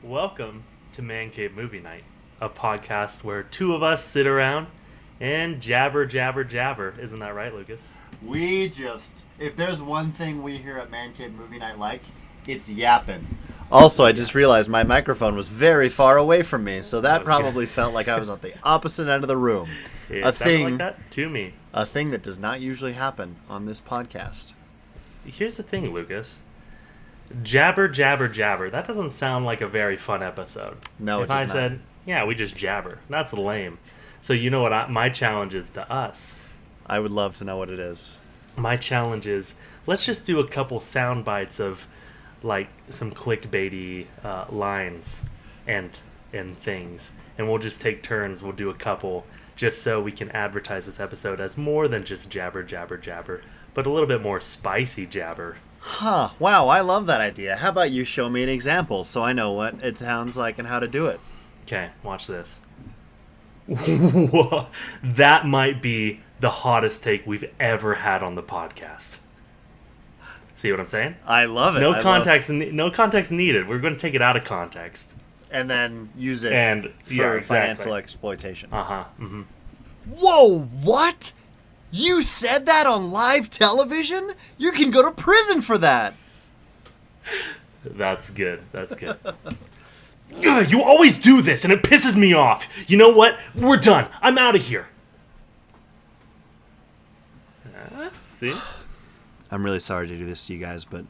Welcome to Man Cave Movie Night, a podcast where two of us sit around and jabber, jabber, jabber. Isn't that right, Lucas? If there's one thing we here at Man Cave Movie Night like, it's yapping. Also, I just realized my microphone was very far away from me, so that probably felt like I was at the opposite end of the room. It sounded like that to me. A thing that does not usually happen on this podcast. Here's the thing, Lucas. Jabber, jabber, jabber. That doesn't sound like a very fun episode. No, if it does I not. said, yeah, we just jabber. That's lame. So you know what my challenge is to us? I would love to know what it is. My challenge is, let's just do a couple sound bites of, like, some clickbaity lines and things. And we'll just take turns. We'll do a couple just so we can advertise this episode as more than just jabber, jabber, jabber, but a little bit more spicy jabber. Huh. Wow, I love that idea. How about you show me an example so I know what it sounds like and how to do it? Okay, watch this. That might be the hottest take we've ever had on the podcast. See what I'm saying? I love it. No context needed. We're going to take it out of context. And then use it for financial exploitation. Uh-huh. Mm-hmm. Whoa, what? You said that on live television? You can go to prison for that. That's good. Ugh, you always do this, and it pisses me off. You know what? We're done. I'm out of here. See? I'm really sorry to do this to you guys, but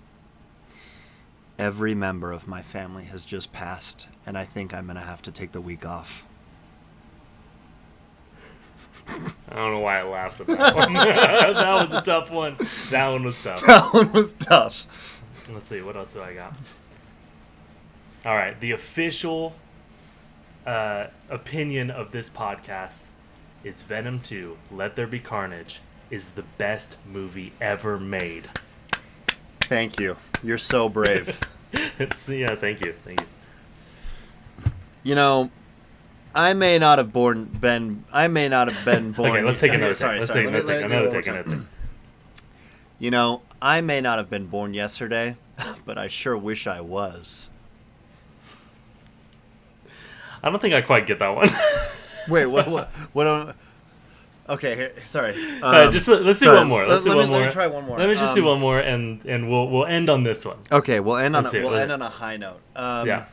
every member of my family has just passed, and I think I'm going to have to take the week off. I don't know why I laughed at that one. That was a tough one. That one was tough. That one was tough. Let's see, what else do I got? All right, the official opinion of this podcast is Venom 2, Let There Be Carnage, is the best movie ever made. Thank you. You're so brave. Thank you. You know, I may not have been born. Okay, let's take another Sorry. take. Another take. You know, I may not have been born yesterday, but I sure wish I was. I don't think I quite get that one. Wait, what? Okay, here, sorry. Let's do one more. Let's do one more. Let me try one more. Let me just do one more, and we'll end on this one. Okay, we'll end on Let's a high note. Yeah.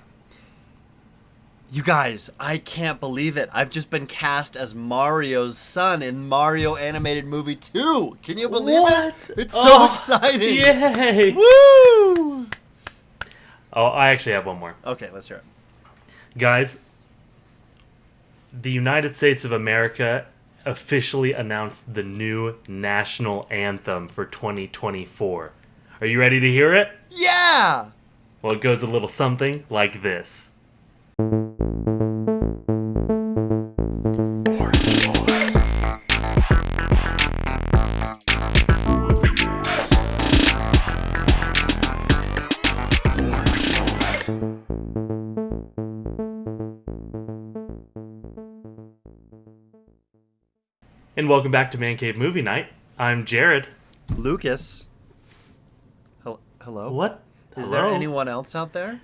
You guys, I can't believe it. I've just been cast as Mario's son in Mario Animated Movie 2. Can you believe it? It's so exciting. Yay! Woo! Oh, I actually have one more. Okay, let's hear it. Guys, the United States of America officially announced the new national anthem for 2024. Are you ready to hear it? Yeah! Well, it goes a little something like this. And welcome back to Man Cave Movie Night. I'm Jared. Lucas. Hello? What? Is there anyone else out there?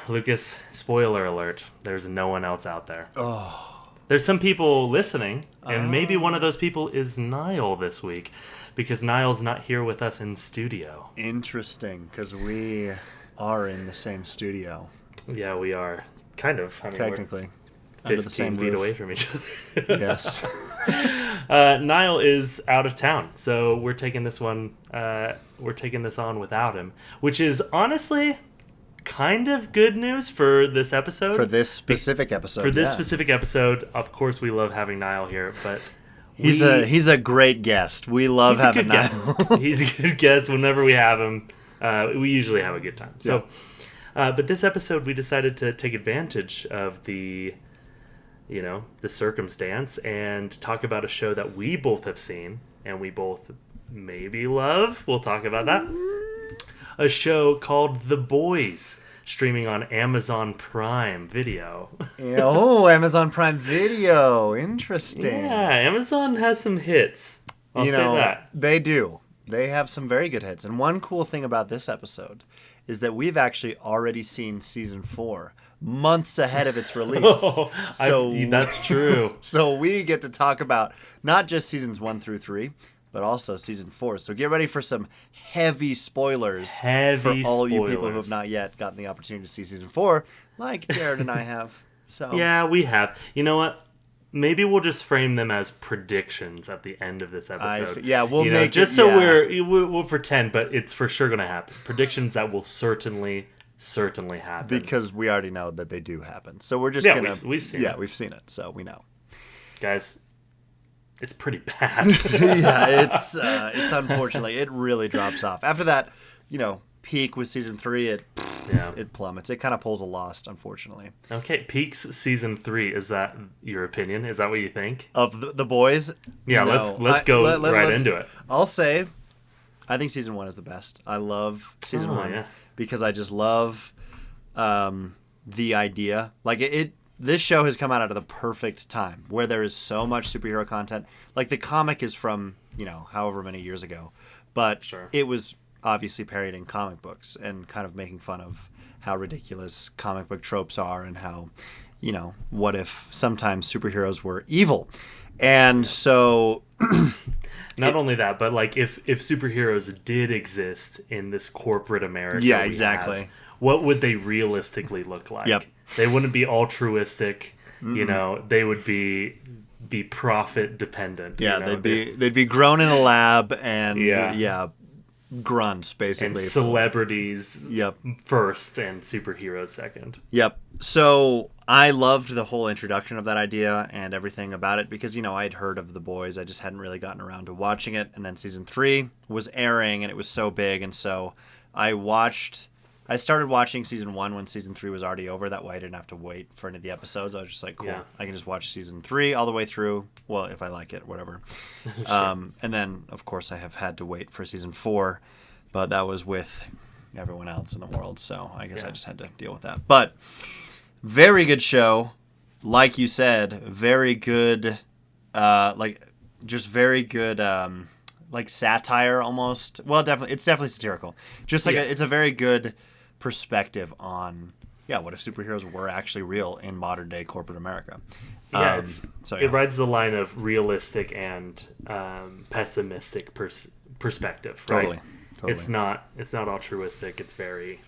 Lucas, spoiler alert. There's no one else out there. Oh. There's some people listening, and maybe one of those people is Niall this week, because Niall's not here with us in studio. Interesting, because we are in the same studio. Yeah, we are. Kind of. I mean, technically. We're Under the same 15 feet roof. away from each other. Yes. Niall is out of town, so we're taking this on without him, which is honestly kind of good news for this episode. For this specific episode. For this specific episode, of course, we love having Niall here, but he's a great guest. We love having Niall. He's a good guest. Whenever we have him, we usually have a good time. So, but this episode, we decided to take advantage of the circumstance and talk about a show that we both have seen and we both maybe love. We'll talk about that. A show called The Boys, streaming on Amazon Prime Video. Oh, Amazon Prime Video. Interesting. Yeah, Amazon has some hits. I'll say that. They do. They have some very good hits. And one cool thing about this episode is that we've actually already seen season 4 months ahead of its release. Oh, So that's true. so we get to talk about not just seasons 1 through 3, but also season 4. So get ready for some heavy spoilers for all you people who have not yet gotten the opportunity to see season 4, like Jared and I have. So Yeah, we have. You know what? Maybe we'll just frame them as predictions at the end of this episode. I see. Yeah, we'll You know, make just it, so yeah. we'll pretend, but it's for sure going to happen. Predictions that will certainly happen. Because we already know that they do happen. So we're just Yeah, gonna we've seen yeah, it. we've seen it, so we know. Guys, it's pretty bad. Yeah, it's unfortunately it really drops off. After that, peak with season 3, it plummets. It kind of pulls a Lost, unfortunately. Okay, Peaks season 3. Is that your opinion? Is that what you think? Of the boys? Yeah, No. let's go let's- into it. I'll say I think season 1 is the best. I love season 1 yeah. because I just love the idea. Like this show has come out at the perfect time where there is so much superhero content. Like the comic is from, however many years ago, but Sure. it was obviously parodying comic books and kind of making fun of how ridiculous comic book tropes are and how, what if sometimes superheroes were evil. And so Not only that, but like if superheroes did exist in this corporate America, Yeah, we exactly. have, what would they realistically look like? Yep. They wouldn't be altruistic. They would be profit dependent. yeah, they'd be grown in a lab and Yeah. grunts and basically. celebrities Yep. first and superheroes second. Yep. So I loved the whole introduction of that idea and everything about it because, I'd heard of The Boys. I just hadn't really gotten around to watching it. And then season 3 was airing and it was so big. And so I started watching season 1 when season 3 was already over. That way I didn't have to wait for any of the episodes. I was just like, cool. Yeah. I can just watch season 3 all the way through. Well, if I like it, whatever. And then, of course, I have had to wait for season 4. But that was with everyone else in the world. So I guess I just had to deal with that. But very good show. Like you said, very good, just very good, like satire almost. Well, it's definitely satirical. Just like it's a very good perspective on, what if superheroes were actually real in modern day corporate America? Yeah, So it rides the line of realistic and pessimistic perspective. Right? Totally. It's not altruistic. It's very,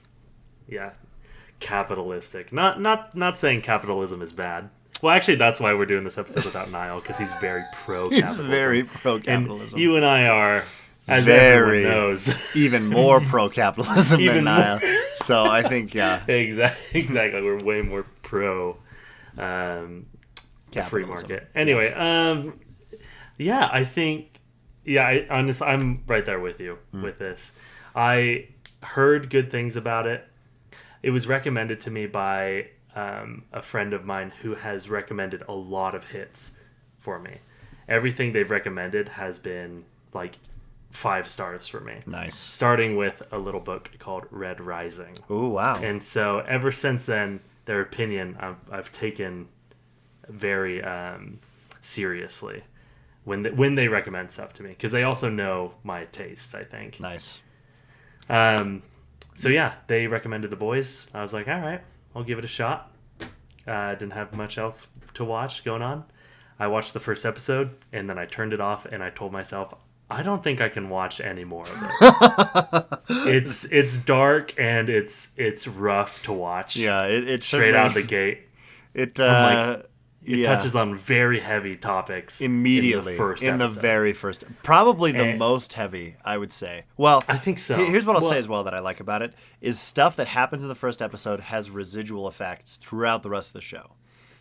capitalistic. Not saying capitalism is bad. Well, actually, that's why we're doing this episode without Niall, because he's very pro He's capitalism. very pro capitalism. And you and I are, as Very. everyone knows, Even more pro capitalism than Even Niall. So I think exactly. We're way more pro free capitalism. market. Anyway, I think, I'm right there with you with this. I heard good things about it. It was recommended to me by a friend of mine who has recommended a lot of hits for me. Everything they've recommended has been like 5 stars for me. Nice. Starting with a little book called Red Rising. Ooh, wow. And so ever since then, their opinion I've taken very seriously when they recommend stuff to me, because they also know my tastes, I think. Nice. So yeah, they recommended The Boys. I was like, all right, I'll give it a shot. Didn't have much else to watch going on. I watched the first episode and then I turned it off and I told myself, I don't think I can watch any more of it. It's dark and it's rough to watch. Yeah, it straight out the gate. It It touches on very heavy topics immediately in the very first, probably the most heavy, I would say. Well, I think so. Here's what I'll say as well that I like about it is stuff that happens in the first episode has residual effects throughout the rest of the show.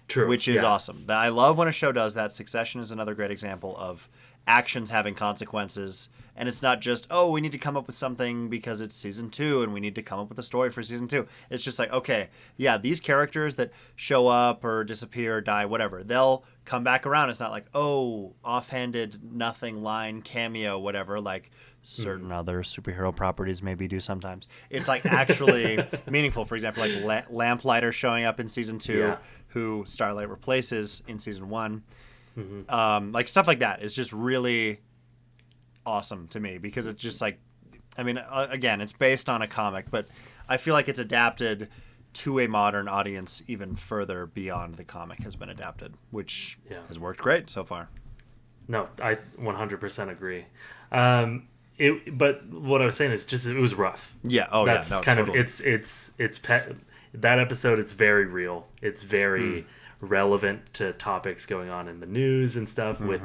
True, which is awesome. I love when a show does that. Succession is another great example of actions having consequences, and it's not just, oh, we need to come up with something because it's season 2 and we need to come up with a story for season 2. It's just like, okay, yeah, these characters that show up or disappear or die, whatever, they'll come back around. It's not like, oh, offhanded nothing line cameo, whatever, like certain other superhero properties maybe do sometimes. It's like actually meaningful. For example, like Lamplighter showing up in season 2, who Starlight replaces in season 1. Like stuff like that is just really awesome to me because it's just like, I mean, again, it's based on a comic, but I feel like it's adapted to a modern audience even further beyond the comic has been adapted, which Yeah. has worked great so far. No, I 100% agree. But what I was saying is just it was rough. Yeah. Oh, That's yeah. No, kind totally. of it's that episode is very real. It's very relevant to topics going on in the news and stuff with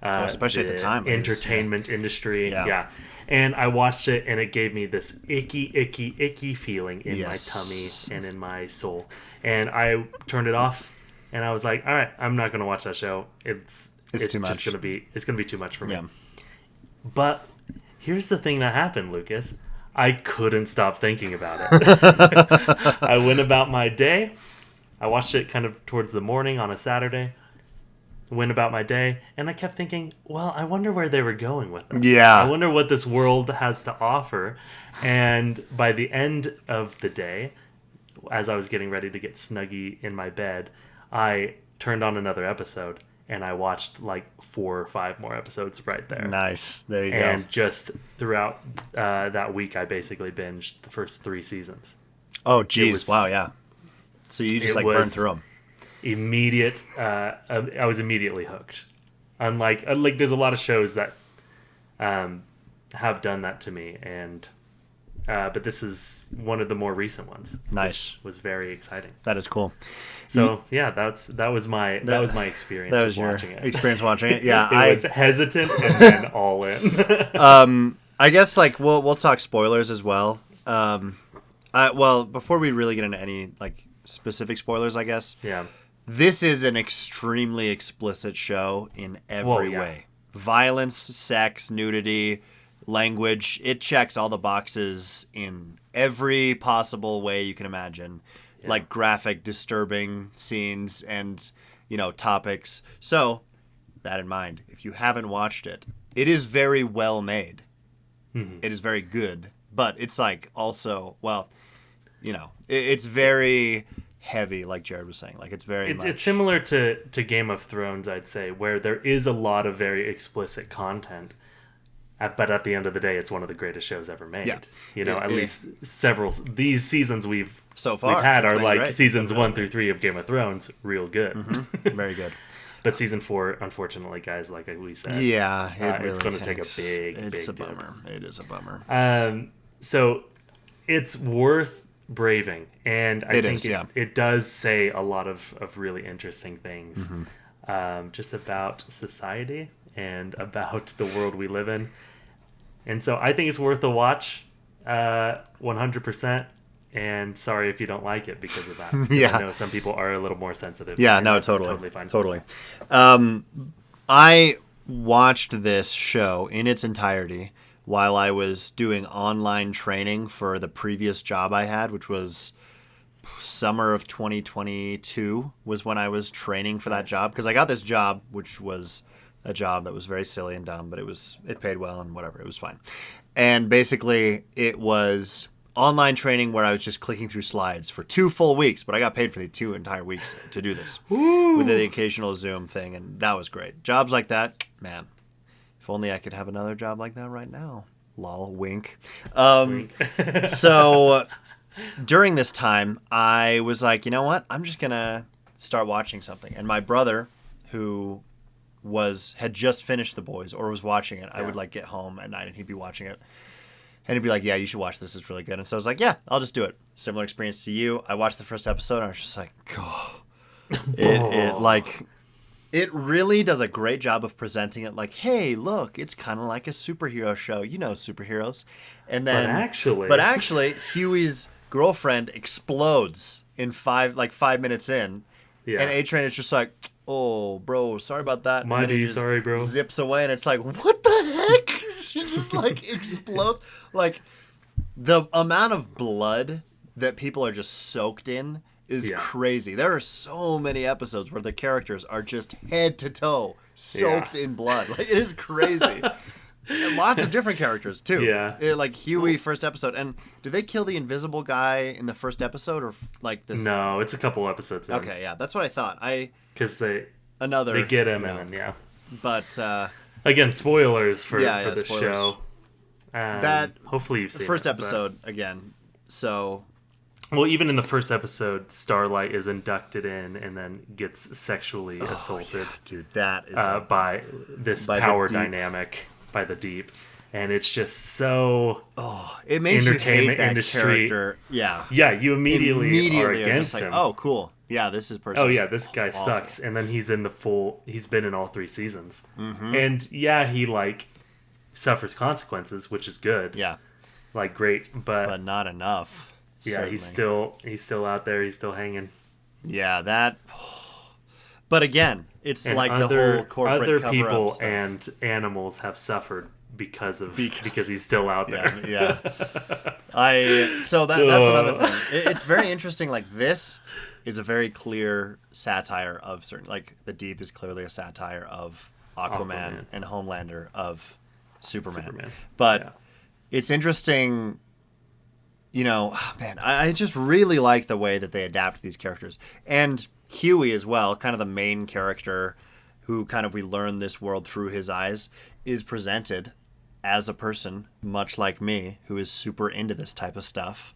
especially at the time, it was, entertainment industry. Yeah. Yeah. And I watched it and it gave me this icky feeling in my tummy and in my soul. And I turned it off and I was like, all right, I'm not going to watch that show. It's too much. Just going to be too much for me. Yeah. But here's the thing that happened, Lucas. I couldn't stop thinking about it. I went about my day. I watched it kind of towards the morning on a Saturday. Went about my day, and I kept thinking, well, I wonder where they were going with it. Yeah. I wonder what this world has to offer. And by the end of the day, as I was getting ready to get snuggy in my bed, I turned on another episode, and I watched like 4 or 5 more episodes right there. Nice. There you And go. just throughout that week, I basically binged the first 3 seasons. Oh, geez. was- Wow, yeah. So you just it like burned was- through them. Immediate. I was immediately hooked. Unlike there's a lot of shows that have done that to me, and but this is one of the more recent ones. Nice. Was very exciting. That is cool. So yeah, that was my experience. That with was your watching it. experience watching it. Yeah, I was hesitant and then all in. I guess like we'll talk spoilers as well. Well, before we really get into any like specific spoilers, I guess Yeah. this is an extremely explicit show in every Well, yeah. way. Violence, sex, nudity, language. It checks all the boxes in every possible way you can imagine. Yeah. Like graphic, disturbing scenes and, topics. So, that in mind, if you haven't watched it, it is very well made. Mm-hmm. It is very good, but it's like also, well, it's very heavy, like Jared was saying. Like it's very much... It's similar to Game of Thrones, I'd say, where there is a lot of very explicit content. But at the end of the day, it's one of the greatest shows ever made. Yeah. At least several these seasons we've so far had it's are been like great. seasons 1 through 3 of Game of Thrones, real good. Very good. But season 4, unfortunately, guys, like we said, Yeah, it's really going to take a takes- big It's a dip. bummer. It is a bummer. So it's worth braving, and I It think is, yeah. it does say a lot of really interesting things, Mm-hmm. just about society and about the world we live in. And so I think it's worth a watch, 100%. And sorry if you don't like it because of that. 'Cause Yeah. I know some people are a little more sensitive. Yeah, and no, that's totally. fine. Totally. I watched this show in its entirety while I was doing online training for the previous job I had, which was summer of 2022 was when I was training for that job. Because I got this job, which was a job that was very silly and dumb, but it paid well and whatever. It was fine. And basically, it was online training where I was just clicking through slides for 2 full weeks, but I got paid for the 2 entire weeks to do this with the occasional Zoom thing, and that was great. Jobs like that, man, if only I could have another job like that right now. Lol, wink. So during this time, I was like, you know what? I'm just going to start watching something. And my brother, who had just finished The Boys or was watching it, I would like get home at night and he'd be watching it. And he'd be like, yeah, you should watch this. It's really good. And so I was like, yeah, I'll just do it. Similar experience to you. I watched the first episode and I was just like, oh. It really does a great job of presenting it like, hey, look, it's kind of like a superhero show. You know superheroes. And then, But actually, Huey's girlfriend explodes in 5 minutes in. Yeah. And A-Train is just like, oh, bro, sorry about that. And My then he D, just sorry, bro. Zips away, and it's like, what the heck? She just like explodes. Like the amount of blood that people are just soaked in is crazy. There are so many episodes where the characters are just head to toe soaked in blood. Like it is crazy. And lots of different characters too. Yeah. Like Huey, first episode. And did they kill the invisible guy in the first episode or like this? No, it's a couple episodes. Okay, yeah, that's what I thought. Because they Another. get him you know, and then But again, spoilers for the spoilers. show. That hopefully you've seen the first it, episode again. So Well, even in the first episode, Starlight is inducted in and then gets sexually assaulted Dude, that is by this by the power Deep. dynamic by the Deep, and it's just so it makes you hate entertainment that industry. character. Yeah. yeah. You immediately are against just like, him. oh, cool. Yeah, this is person. Oh yeah, this guy sucks. And then he's been in all 3 seasons. Mm-hmm. And yeah, he like suffers consequences, which is good. Yeah, Like great, but not enough. yeah, certainly. he's still out there, he's still hanging. Yeah, that. But again, it's And like the other whole corporate other cover-up people stuff. and animals have suffered because Because- he's still out there. Yeah. So that's another thing. It's very interesting. Like, this is a very clear satire of certain. Like, The Deep is clearly a satire of Aquaman. And Homelander of Superman. But yeah. it's interesting. You know, man, I just really like the way that they adapt these characters. And Huey as well, kind of the main character who kind of we learn this world through his eyes, is presented as a person, much like me, who is super into this type of stuff.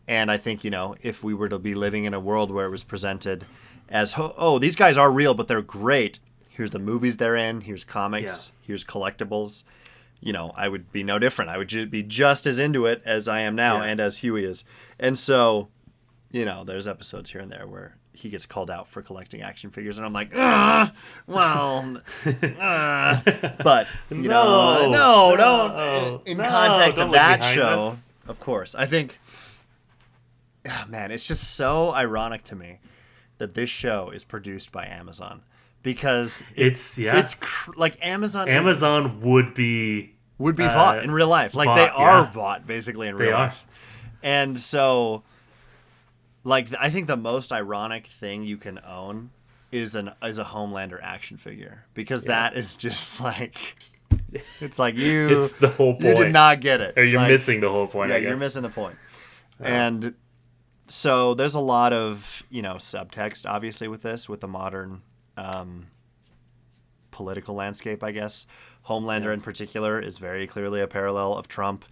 And I think, you know, if we were to be living in a world where it was presented as, oh, these guys are real, but they're great. Here's the movies they're in. Here's comics. Here's collectibles. You know, I would be no different. I would be just as into it as I am now and as Huey is. And so, you know, there's episodes here and there where he gets called out for collecting action figures, and I'm like, but, you know, don't. In context of look that behind show, us. of course. I think, man, it's just so ironic to me that this show is produced by Amazon. Because It's like Amazon would be bought in real life. Like, they are bought basically in real life. And so, like, I think the most ironic thing you can own is a Homelander action figure, because that is just like, it's like It's the whole point. You did not get it. Or you're Like, missing the whole point. yeah, I guess. you're missing the point. And so there's a lot of, you know, subtext obviously with this, with the modern political landscape, I guess. Homelander in particular is very clearly a parallel of Trump.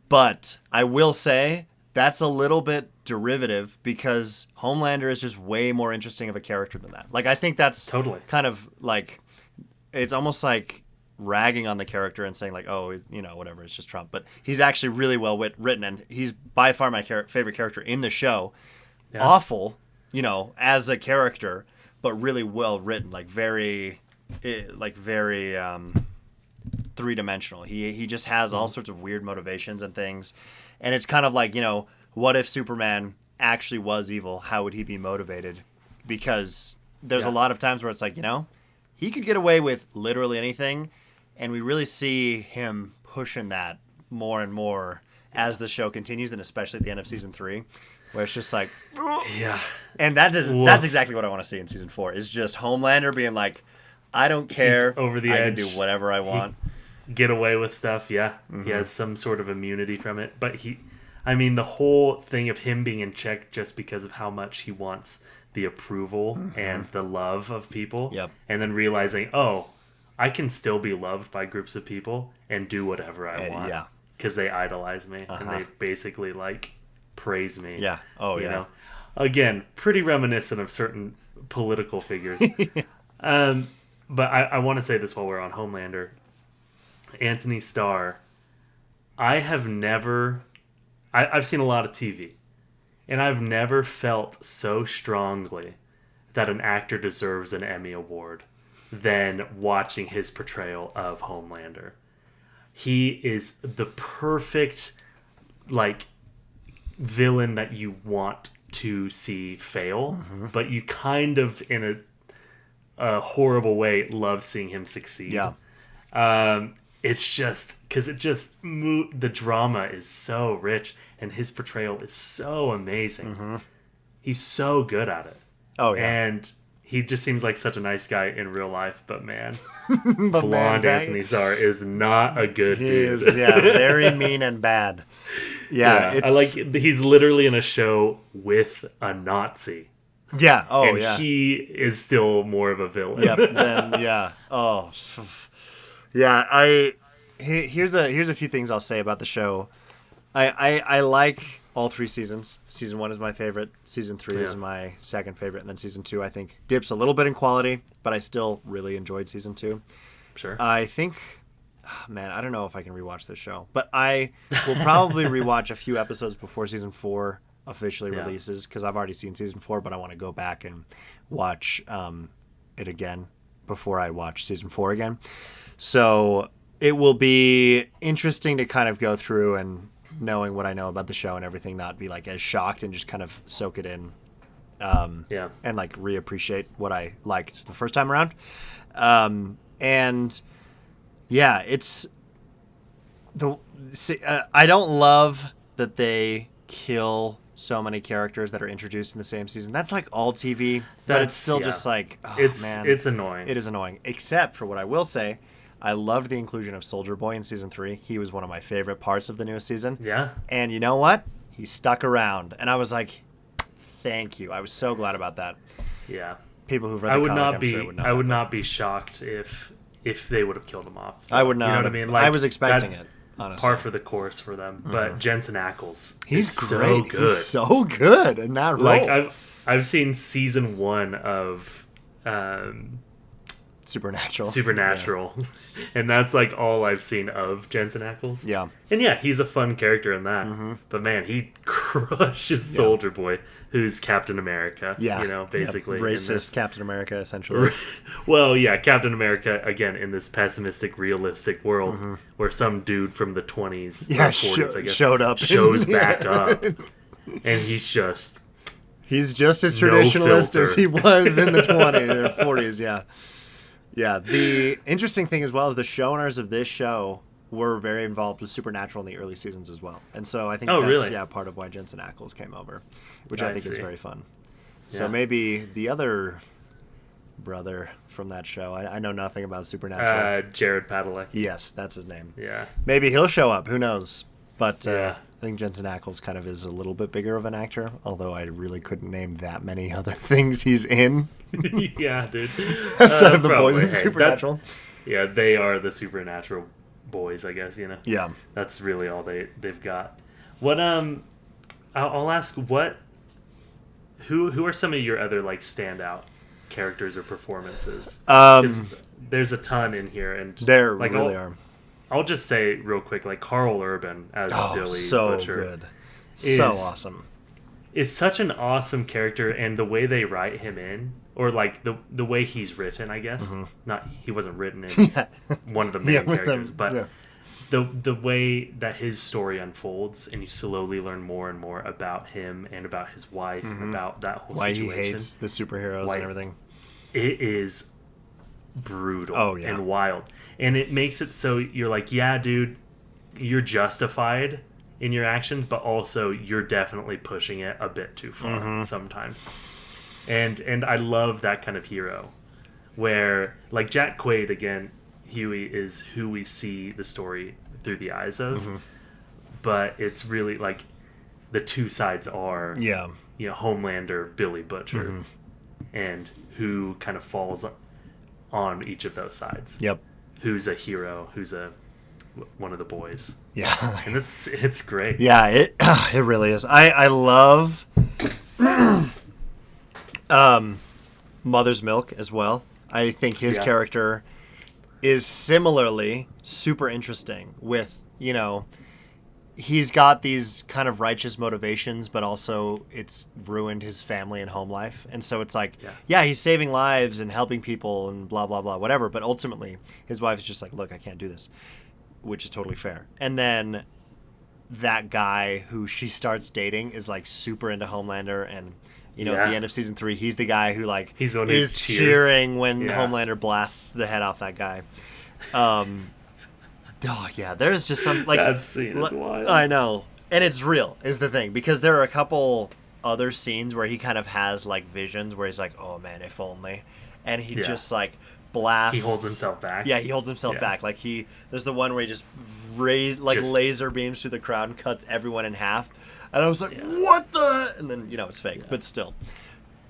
But I will say that's a little bit derivative, because Homelander is just way more interesting of a character than that. Like, I think that's Totally. kind of like, it's almost like ragging on the character and saying like, oh, you know, whatever, it's just Trump. But he's actually really well written, and he's by far my favorite character in the show. Yeah. Awful, you know, as a character, but really well written, like very three-dimensional. He just has all sorts of weird motivations and things, and it's kind of like, you know, what if Superman actually was evil? How would he be motivated? Because there's a lot of times where it's like, you know, he could get away with literally anything, and we really see him pushing that more and more as the show continues, and especially at the end of season 3, where it's just like, Yeah. and that's exactly what I want to see in season 4, is just Homelander being like, I don't care, He's over the I edge. can do whatever I want. Get away with stuff, yeah. He has some sort of immunity from it. But the whole thing of him being in check just because of how much he wants the approval and the love of people. Yep. And then realizing, oh, I can still be loved by groups of people and do whatever I want. Yeah. Because they idolize me and they basically, like, praise me. Yeah. Oh, you yeah. know? Again, pretty reminiscent of certain political figures. But I want to say this while we're on Homelander. Anthony Starr, I've seen a lot of TV, and I've never felt so strongly that an actor deserves an Emmy Award than watching his portrayal of Homelander. He is the perfect, like, villain that you want to see fail, but you kind of, in a horrible way, love seeing him succeed. Yeah. It's just because the drama is so rich, and his portrayal is so amazing. He's so good at it. Oh, yeah. And he just seems like such a nice guy in real life, but man, But blonde man, Anthony Starr is not a good he dude. is, very mean and bad. Yeah. I like he's literally in a show with a Nazi. Yeah. Oh, and yeah. he is still more of a villain. Yep. Then yeah. Oh, yeah. Here's a few things I'll say about the show. I like all 3 seasons. Season 1 is my favorite. Season 3 is my second favorite. And then Season 2, I think, dips a little bit in quality, but I still really enjoyed Season 2. Sure. I think, man, I don't know if I can rewatch this show, but I will probably rewatch a few episodes before Season 4 officially releases, because I've already seen Season 4, but I want to go back and watch it again before I watch Season 4 again. So it will be interesting to kind of go through and knowing what I know about the show and everything, not be like as shocked and just kind of soak it in and like reappreciate what I liked the first time around. And yeah, it's I don't love that they kill so many characters that are introduced in the same season. That's like all TV, but it's still just like, oh, man. It's annoying. It is annoying, except for what I will say. I loved the inclusion of Soldier Boy in Season 3. He was one of my favorite parts of the newest season. Yeah. And you know what? He stuck around. And I was like, thank you. I was so glad about that. Yeah. People who've read the comic, I'm sure would not. I would not be shocked if they would have killed him off. I would not. You know what I mean? Like, I was expecting it, honestly. Par for the course for them. But Jensen Ackles, he's great. So good. He's so good in that role. Like I've seen Season 1 of Supernatural. Yeah. And that's like all I've seen of Jensen Ackles. Yeah. And yeah, he's a fun character in that. But man, he crushes Soldier Boy, who's Captain America. Yeah. You know, basically. Racist Captain America, essentially. Well, yeah, Captain America, again, in this pessimistic, realistic world where some dude from the 20s, or 40s, I guess, shows back up. And he's just as traditionalist as he was in the 20s or 40s, yeah. Yeah, the interesting thing as well is the showrunners of this show were very involved with Supernatural in the early seasons as well. And so I think that's part of why Jensen Ackles came over, which I think is very fun. Yeah. So maybe the other brother from that show, I know nothing about Supernatural. Jared Padalecki. Yes, that's his name. Yeah. Maybe he'll show up, who knows. But I think Jensen Ackles kind of is a little bit bigger of an actor, although I really couldn't name that many other things he's in. Yeah, dude. Outside of the boys in Supernatural. They are the Supernatural boys, I guess, you know? Yeah. That's really all they've got. What, I'll ask, who are some of your other, like, standout characters or performances? There's a ton in here. And there like, really are. I'll just say real quick, like, Carl Urban as Billy so Butcher. Good. So awesome. Is such an awesome character, and the way they write him in, or like the way he's written, I guess. He wasn't written in one of the main characters, but the way that his story unfolds, and you slowly learn more and more about him and about his wife, about that whole situation. Why he hates the superheroes and everything. It is brutal and wild. And it makes it so you're like, yeah, dude, you're justified in your actions, but also you're definitely pushing it a bit too far sometimes. And I love that kind of hero where, like, Jack Quaid, again, Huey is who we see the story through the eyes of, but it's really like the two sides are, you know, Homelander, Billy Butcher, and who kind of falls on each of those sides. Yep. Who's a hero, who's one of the boys. Yeah. And it's great. Yeah, it really is. I love Mother's Milk as well. I think his character is similarly super interesting with, you know, he's got these kind of righteous motivations, but also it's ruined his family and home life. And so it's like, he's saving lives and helping people and blah, blah, blah, whatever. But ultimately, his wife is just like, look, I can't do this, which is totally fair. And then that guy who she starts dating is like super into Homelander. And, you know, at the end of season 3, he's the guy who like is cheering when Homelander blasts the head off that guy. Oh yeah, there's just some like that scene is wild. I know, and it's real is the thing, because there are a couple other scenes where he kind of has like visions where he's like, oh man, if only, and he just like blasts. He holds himself back. Yeah, he holds himself back. Like there's the one where he just laser beams through the crowd and cuts everyone in half, and I was like, what the? And then, you know, it's fake, but still.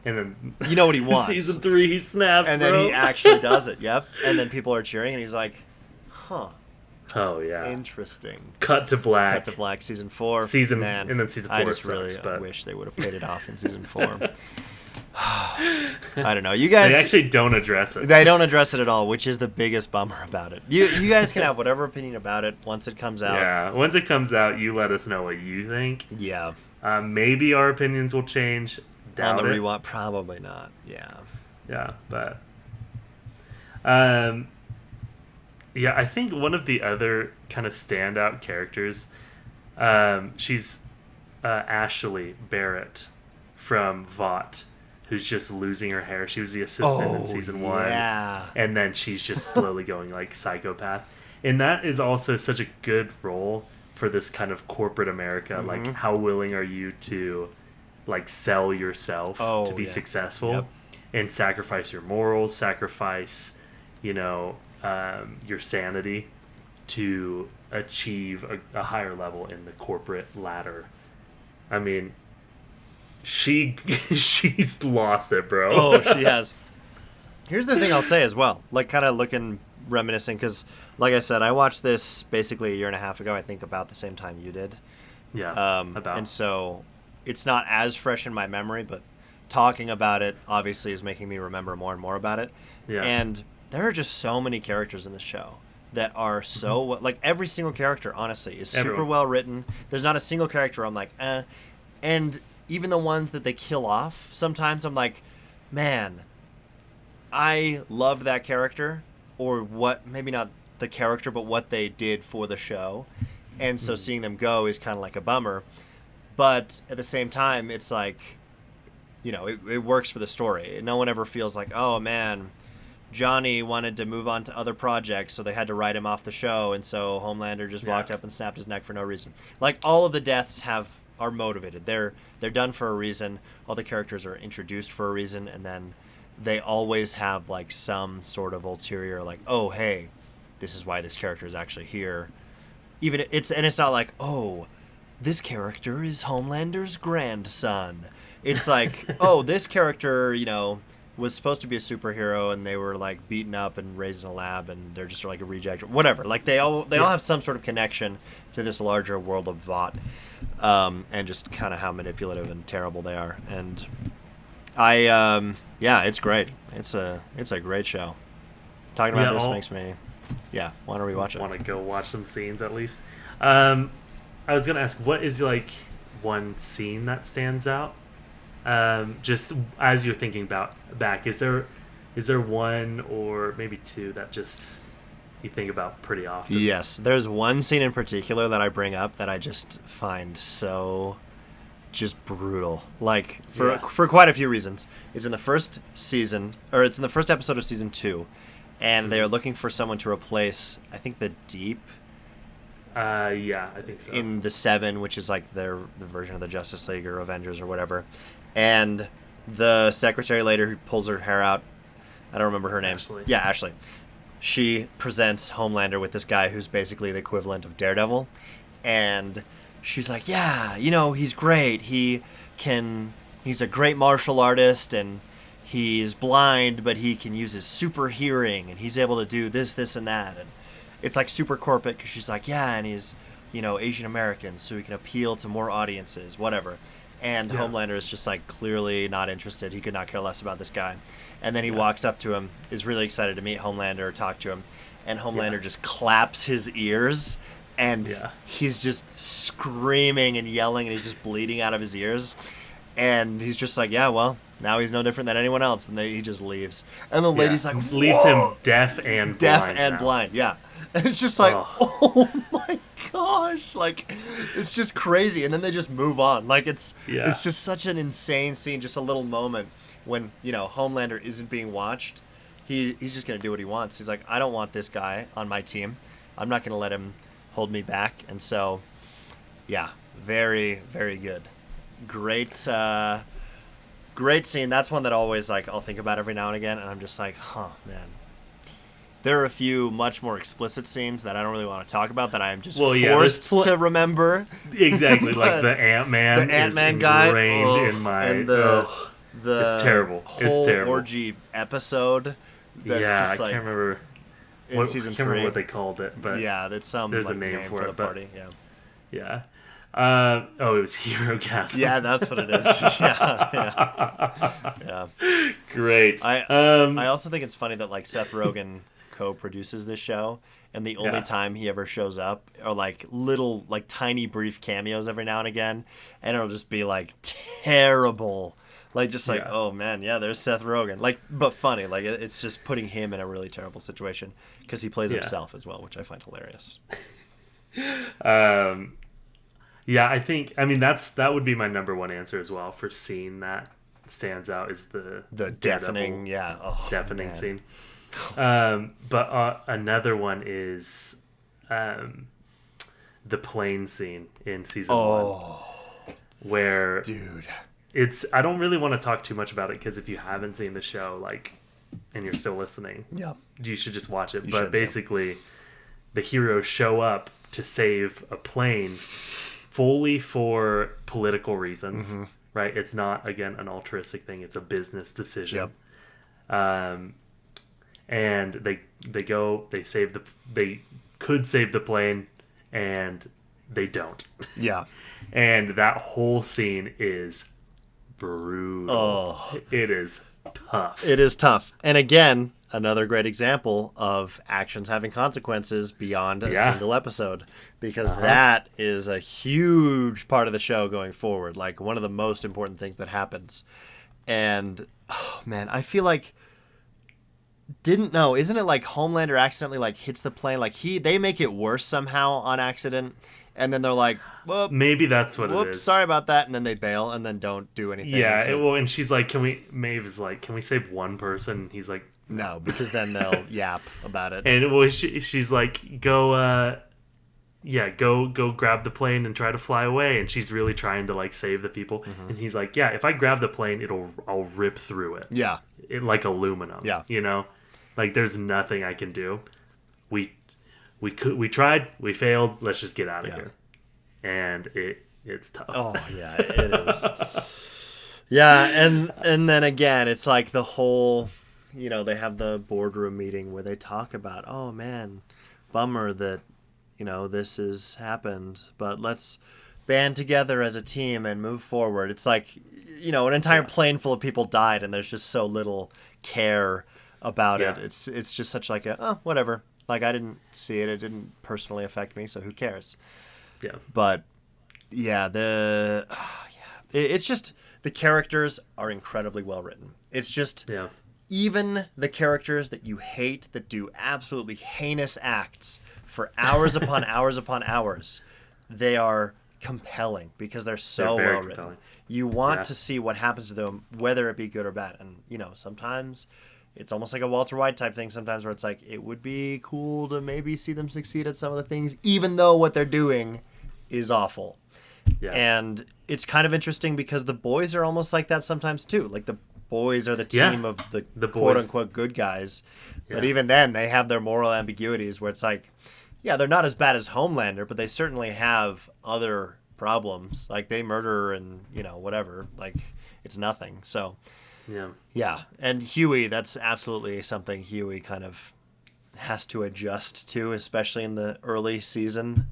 And then you know what he wants. Season 3, he snaps, and then he actually does it. Yep. And then people are cheering, and he's like, huh. Oh yeah. Interesting. Cut to black. Cut to black, season 4. And then season 4 I just sucks, really but... wish they would have paid it off in season 4. I don't know. You guys... They actually don't address it. They don't address it at all, which is the biggest bummer about it. You guys can have whatever opinion about it once it comes out. Yeah, once it comes out, you let us know what you think. Yeah. Maybe our opinions will change. Doubt On the it. rewatch, probably not. Yeah. Yeah, but... yeah, I think one of the other kind of standout characters, she's Ashley Barrett from Vought, who's just losing her hair. She was the assistant in season 1. Yeah. And then she's just slowly going like psychopath. And that is also such a good role for this kind of corporate America. Mm-hmm. Like, how willing are you to like sell yourself to be successful and sacrifice your morals, sacrifice, your sanity to achieve a higher level in the corporate ladder. I mean, she's lost it, bro. Oh, she has. Here's the thing I'll say as well, like kind of reminiscing, because like I said, I watched this basically a year and a half ago, I think about the same time you did. Yeah. And so it's not as fresh in my memory, but talking about it obviously is making me remember more and more about it. Yeah. And there are just so many characters in the show that are so like every single character honestly is super well written. There's not a single character I'm like and even the ones that they kill off, sometimes I'm like, man, I loved that character, or what, maybe not the character, but what they did for the show. And so seeing them go is kind of like a bummer. But at the same time, it's like, it works for the story. No one ever feels like, oh man, Johnny wanted to move on to other projects, so they had to write him off the show, and so Homelander just walked up and snapped his neck for no reason. Like, all of the deaths are motivated. They're done for a reason. All the characters are introduced for a reason, and then they always have like some sort of ulterior, like, oh hey, this is why this character is actually here. It's not like, oh, this character is Homelander's grandson. It's like, oh, this character, was supposed to be a superhero, and they were like beaten up and raised in a lab, and they're just like a reject, whatever. Like they all have some sort of connection to this larger world of Vought, and just kind of how manipulative and terrible they are. And it's great. It's a great show. Talking about this makes me, want to rewatch it. Want to go watch some scenes at least. I was gonna ask, what is like one scene that stands out? Just as you're thinking back, is there one or maybe two that just you think about pretty often? Yes, there's one scene in particular that I bring up that I just find so just brutal. Like for quite a few reasons. It's in the first season, or it's in the first episode of season 2, and they are looking for someone to replace, I think, the Deep. I think so. In the 7, which is like the version of the Justice League or Avengers or whatever. And the secretary later who pulls her hair out, I don't remember her name. Ashley. Yeah, Ashley. She presents Homelander with this guy who's basically the equivalent of Daredevil. And she's like, yeah, he's great. He's a great martial artist, and he's blind, but he can use his super hearing, and he's able to do this, and that. And it's like super corporate, because she's like, yeah, and he's, Asian American, so he can appeal to more audiences, whatever. And Homelander is just like clearly not interested. He could not care less about this guy. And then he walks up to him, is really excited to meet Homelander, talk to him, and Homelander just claps his ears, and he's just screaming and yelling, and he's just bleeding out of his ears. And he's just like, yeah, well, now he's no different than anyone else. And he just leaves. And the lady's like, whoa! Leaves him deaf and blind. Yeah. And it's just like, oh my gosh, like, it's just crazy. And then they just move on. Like, it's just such an insane scene, just a little moment when, Homelander isn't being watched. He's just going to do what he wants. He's like, I don't want this guy on my team. I'm not going to let him hold me back. And so, very, very good. Great scene. That's one that always, like, I'll think about every now and again. And I'm just like, man. There are a few much more explicit scenes that I don't really want to talk about that I am just forced to remember. Exactly, like the Ant-Man. The Ant-Man guy. In my... And it's terrible. Whole orgy episode. That's just I can't remember. in season I can't remember 3. what they called it, but Yeah, that's some there's a like, name for for it, the but- party. Yeah. yeah. It was Hero Gasm. Yeah, that's what it is. Yeah. Great. I also think it's funny that like Seth Rogen co-produces this show, and the only Yeah. time he ever shows up are like little, like tiny brief cameos every now and again, and it'll just be like terrible. Like just like, Yeah. oh man, yeah, there's Seth Rogen. Like, but funny. Like it's just putting him in a really terrible situation because he plays Yeah. himself as well, which I find hilarious. Yeah, I mean that would be my number one answer as well for scene that stands out is the The Daredevil deafening, yeah, oh, deafening man. scene. But another one is the plane scene in season 1 where Dude. it's I don't really want to talk too much about it because if you haven't seen the show like and you're still listening, Yeah. you should just watch it. You But should, yeah. basically, the heroes show up to save a plane fully for political reasons, Mm-hmm. right? It's not, again, an altruistic thing. It's a business decision. Yep. And they could save the plane, and they don't. Yeah. And that whole scene is brutal. Oh. It is tough. It is tough. And again, another great example of actions having consequences beyond a Yeah. single episode. Because that is a huge part of the show going forward. Like one of the most important things that happens. And oh man, I feel like isn't it like Homelander accidentally like hits the plane? Like they make it worse somehow on accident. And then they're like, well, Maybe that's what it whoops, is. sorry about that. And then they bail and then don't do anything. Yeah, to- well, and she's like, Maeve is like, can we save one person? And he's like, No, because then they'll yap about it. and well, she's like, go grab the plane and try to fly away. And she's really trying to like save the people. Mm-hmm. And he's like, yeah, if I grab the plane, I'll rip through it. Yeah. It like aluminum. Yeah. You know, like there's nothing I can do. We tried, we failed. Let's just get out of Yeah. here. And it's tough. Oh yeah, it is. Yeah, and then again, it's like the whole, they have the boardroom meeting where they talk about, oh man, bummer that, this has happened, but let's band together as a team and move forward. It's like, an entire plane full of people died, and there's just so little care about it. Yeah. It's just such like whatever. Like I didn't see it. It didn't personally affect me, so who cares? Yeah. But yeah, it's just the characters are incredibly well written. It's just Yeah. even the characters that you hate that do absolutely heinous acts for hours upon hours upon hours, they are compelling because they're so They're very well written. compelling. You want Yeah. to see what happens to them, whether it be good or bad. And sometimes it's almost like a Walter White type thing sometimes where it's like it would be cool to maybe see them succeed at some of the things, even though what they're doing is awful. Yeah. And it's kind of interesting because the boys are almost like that sometimes too. Like the boys are the Yeah. team of the The quote boys. unquote good guys. But Yeah. even then they have their moral ambiguities where it's like, yeah, they're not as bad as Homelander, but they certainly have other problems. Like they murder and, whatever. Like it's nothing. So Yeah. yeah. And Huey, that's absolutely something Huey kind of has to adjust to, especially in the early season.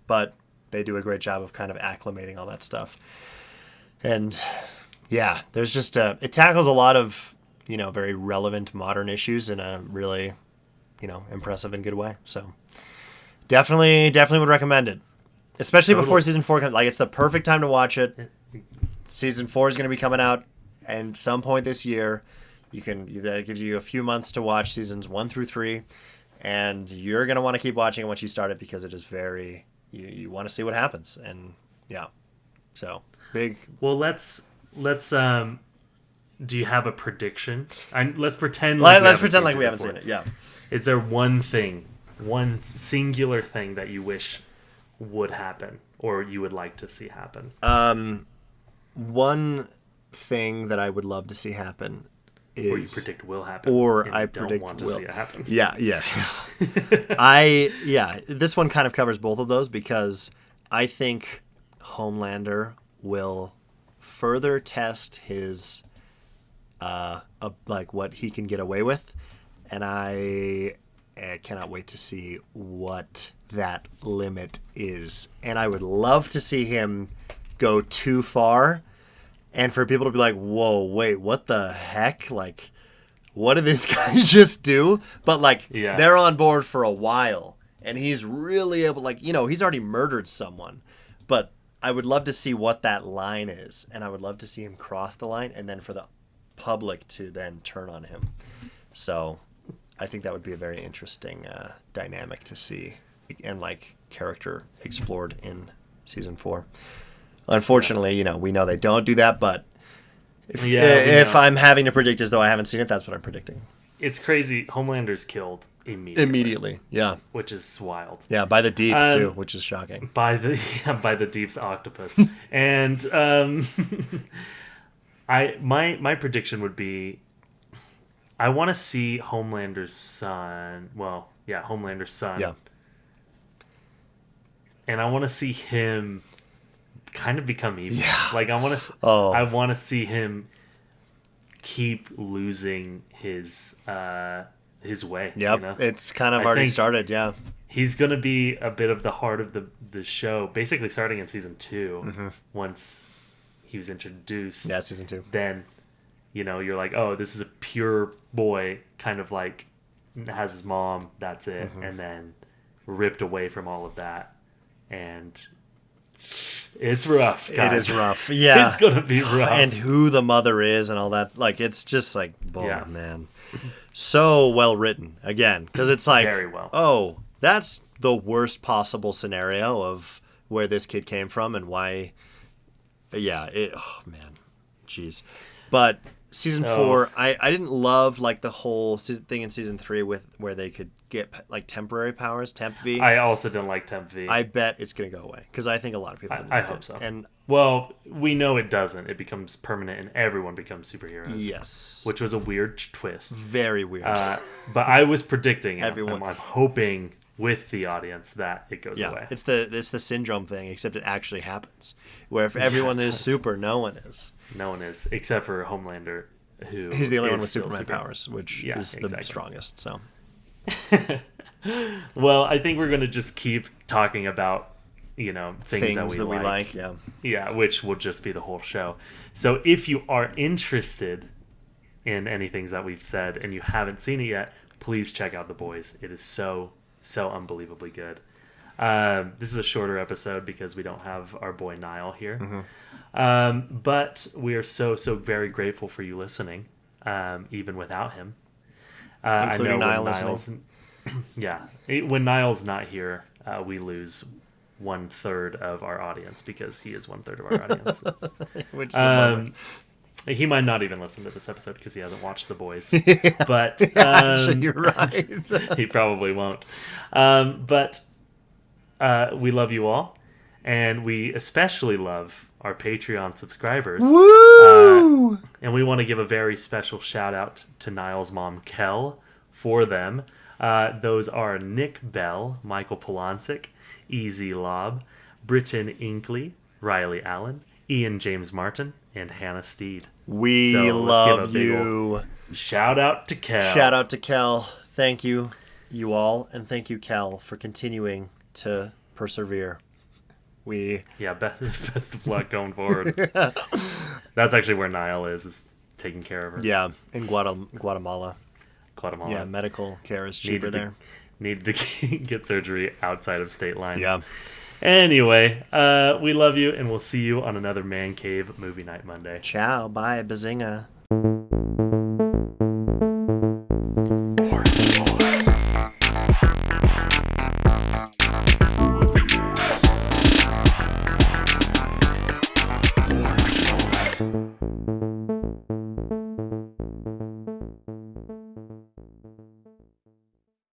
But they do a great job of kind of acclimating all that stuff. And yeah, there's just it tackles a lot of, very relevant modern issues in a really, impressive and good way. So definitely would recommend it. Especially Totally. before season 4 comes. Like it's the perfect time to watch it. Season 4 is going to be coming out and some point this year. That gives you a few months to watch seasons 1 through 3, and you're going to want to keep watching it once you start it because it is very you want to see what happens. And yeah, so big. Well, let's do you have a prediction? Let's pretend Let's pretend like we haven't seen it. Yeah. Is there one singular thing that you wish would happen or you would like to see happen? One thing that I would love to see happen is, Or you predict will happen, or and I you don't predict want to will. see it happen. Yeah. This one kind of covers both of those because I think Homelander will further test his like what he can get away with, and I I cannot wait to see what that limit is. And I would love to see him go too far and for people to be like, whoa, wait, what the heck? Like, what did this guy just do? But, like, they're on board for a while. And he's really able, like, you know, he's already murdered someone. But I would love to see what that line is. And I would love to see him cross the line and then for the public to then turn on him. So I think that would be a very interesting dynamic to see and, like, character explored in season 4. Unfortunately, you know, we know they don't do that, but if I'm having to predict as though I haven't seen it, that's what I'm predicting. It's crazy. Homelander's killed immediately. Yeah. Which is wild. Yeah, by the Deep, too, which is shocking. By the Deep's octopus. And my prediction would be, I want to see Homelander's son. Well, yeah, Homelander's son. Yeah. And I want to see him kind of become evil. Yeah. Like I want to see him keep losing his way. Yep. You know? It's kind of already started. Yeah. He's going to be a bit of the heart of the show, basically starting in season 2. Once he was introduced. Yeah, season 2. Then, you know, you're like, oh, this is a pure boy, kind of like has his mom. That's it, and then ripped away from all of that, and it's rough, guys. It is rough. Yeah. It's going to be rough. And who the mother is and all that. Like, it's just like, oh, man. So well written, again. Because it's like, very well. Oh, that's the worst possible scenario of where this kid came from and why. Yeah. Oh, man. Jeez. But season 4, I didn't love, like, the whole thing in season 3 with where they could get, like, temporary powers, Temp V. I also didn't like Temp V. I bet it's going to go away because I think a lot of people didn't I like hope it. so. And well, we know it doesn't. It becomes permanent and everyone becomes superheroes. Yes. Which was a weird twist. Very weird. But I was predicting, Everyone. I'm hoping with the audience that it goes away. It's the syndrome thing, except it actually happens. Where if everyone is super, no one is. No one is, except for Homelander, who he's the only one with Superman powers, which is exactly. the strongest. So, well, I think we're gonna just keep talking about, you know, things that we like. Yeah, which will just be the whole show. So if you are interested in any things that we've said and you haven't seen it yet, please check out The Boys. It is so unbelievably good. This is a shorter episode because we don't have our boy Niall here. But we are so very grateful for you listening, even without him. Including I know Niall when Niall's not here, we lose 1/3 of our audience because he is 1/3 of our audience. Which is he might not even listen to this episode because he hasn't watched The Boys. But actually, you're right. He probably won't. But we love you all, and we especially love our Patreon subscribers. Woo! And we want to give a very special shout out to Niall's mom, Kel, for them. Those are Nick Bell, Michael Polancic, Easy Lob, Britton Inkley, Riley Allen, Ian James Martin, and Hannah Steed. We love you. Shout out to Kel. Shout out to Kel. Thank you, you all, and thank you, Kel, for continuing to persevere. Best of luck going forward. That's actually where Niall is taking care of her. Yeah, in Guatemala. Guatemala. Yeah, medical care is cheaper there. Needed to get surgery outside of state lines. Yeah. Anyway, we love you, and we'll see you on another Man Cave Movie Night Monday. Ciao. Bye. Bazinga. Thank you.